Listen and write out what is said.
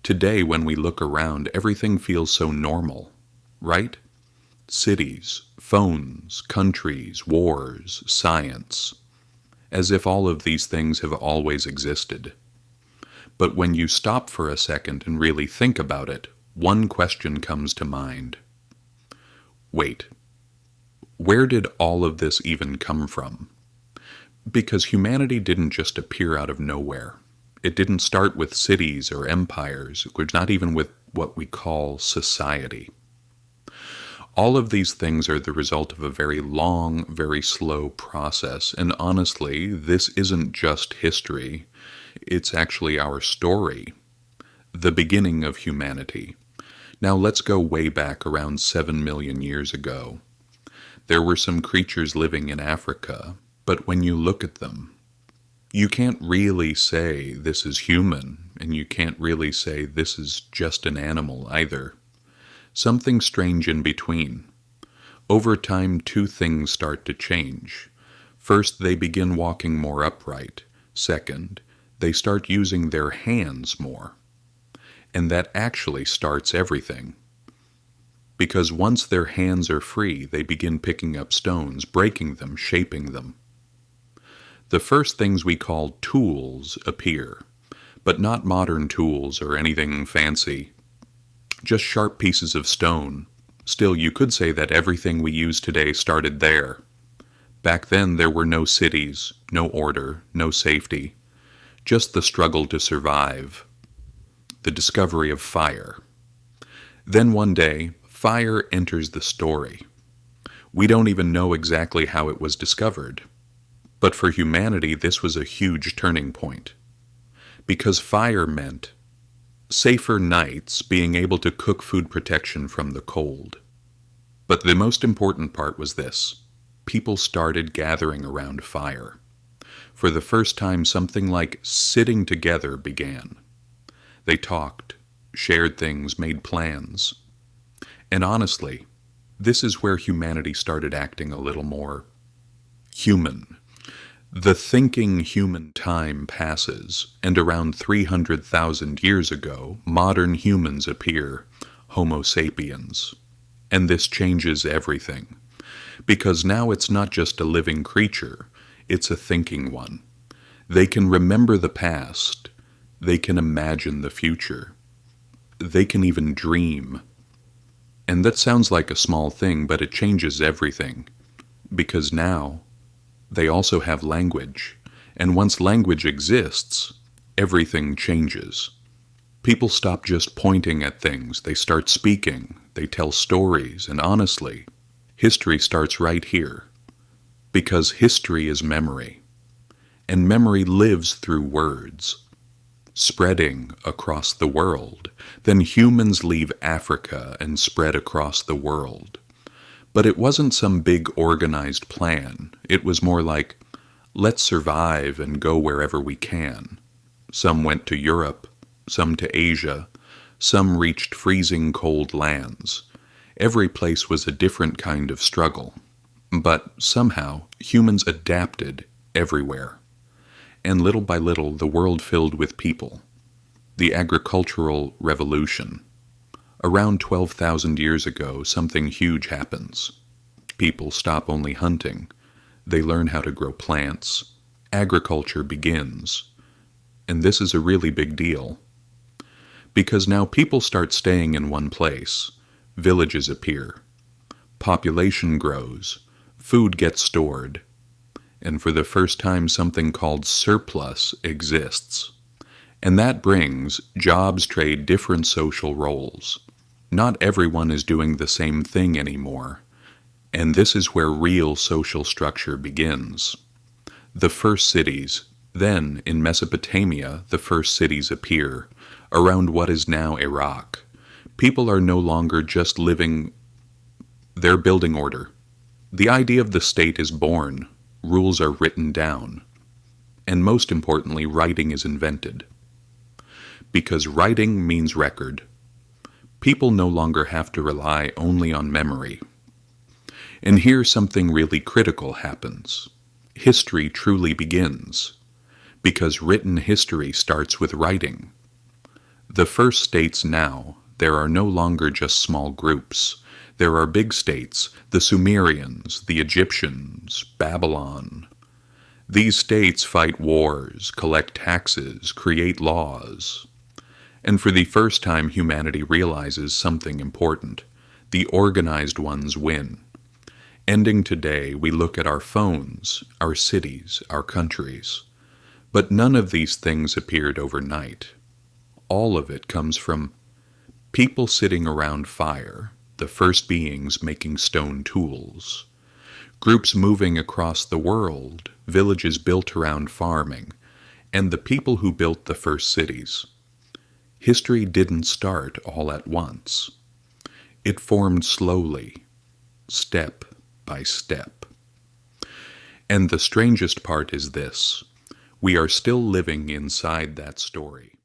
Today, when we look around, everything feels so normal, right? Cities, phones, countries, wars, science, as if all of these things have always existed. But when you stop for a second and really think about it, one question comes to mind. Wait, where did all of this even come from? Because humanity didn't just appear out of nowhere. It didn't start with cities or empires, or not even with what we call society. All of these things are the result of a very long, very slow process, and honestly, this isn't just history. It's actually our story, the beginning of humanity. Now let's go way back around 7 million years ago. There were some creatures living in Africa, but when you look at them, you can't really say this is human, and you can't really say this is just an animal either. Something strange in between. Over time, two things start to change. First, they begin walking more upright. Second, they start using their hands more. And that actually starts everything. Because once their hands are free, they begin picking up stones, breaking them, shaping them. The first things we call tools appear, but not modern tools or anything fancy, just sharp pieces of stone. Still, you could say that everything we use today started there. Back then, there were no cities, no order, no safety, just the struggle to survive, the discovery of fire. Then one day, fire enters the story. We don't even know exactly how it was discovered. But for humanity, this was a huge turning point. Because fire meant safer nights, being able to cook food protection from the cold. But the most important part was this. People started gathering around fire. For the first time, something like sitting together began. They talked, shared things, made plans. And honestly, this is where humanity started acting a little more human. The thinking human time passes, and around 300,000 years ago, modern humans appear, Homo sapiens. And this changes everything. Because now it's not just a living creature, it's a thinking one. They can remember the past. They can imagine the future. They can even dream. And that sounds like a small thing, but it changes everything. Because now, they also have language, and once language exists, everything changes. People stop just pointing at things, they start speaking, they tell stories, and honestly, history starts right here. Because history is memory, and memory lives through words, spreading across the world. Then humans leave Africa and spread across the world. But it wasn't some big organized plan. It was more like, let's survive and go wherever we can. Some went to Europe, some to Asia, some reached freezing cold lands. Every place was a different kind of struggle. But somehow, humans adapted everywhere. And little by little, the world filled with people. The agricultural revolution. Around 12,000 years ago, something huge happens. People stop only hunting. They learn how to grow plants. Agriculture begins. And this is a really big deal. Because now people start staying in one place. Villages appear. Population grows. Food gets stored. And for the first time, something called surplus exists. And that brings jobs trade different social roles. Not everyone is doing the same thing anymore, and this is where real social structure begins. The first cities, then in Mesopotamia, the first cities appear, around what is now Iraq. People are no longer just living, they're building order. The idea of the state is born, rules are written down, and most importantly, writing is invented. Because writing means record. People no longer have to rely only on memory. And here something really critical happens. History truly begins, because written history starts with writing. The first states now, there are no longer just small groups. There are big states, the Sumerians, the Egyptians, Babylon. These states fight wars, collect taxes, create laws. And for the first time, humanity realizes something important. The organized ones win. Ending today, we look at our phones, our cities, our countries. But none of these things appeared overnight. All of it comes from people sitting around fire, the first beings making stone tools, groups moving across the world, villages built around farming, and the people who built the first cities. History didn't start all at once. It formed slowly, step by step. And the strangest part is this: we are still living inside that story.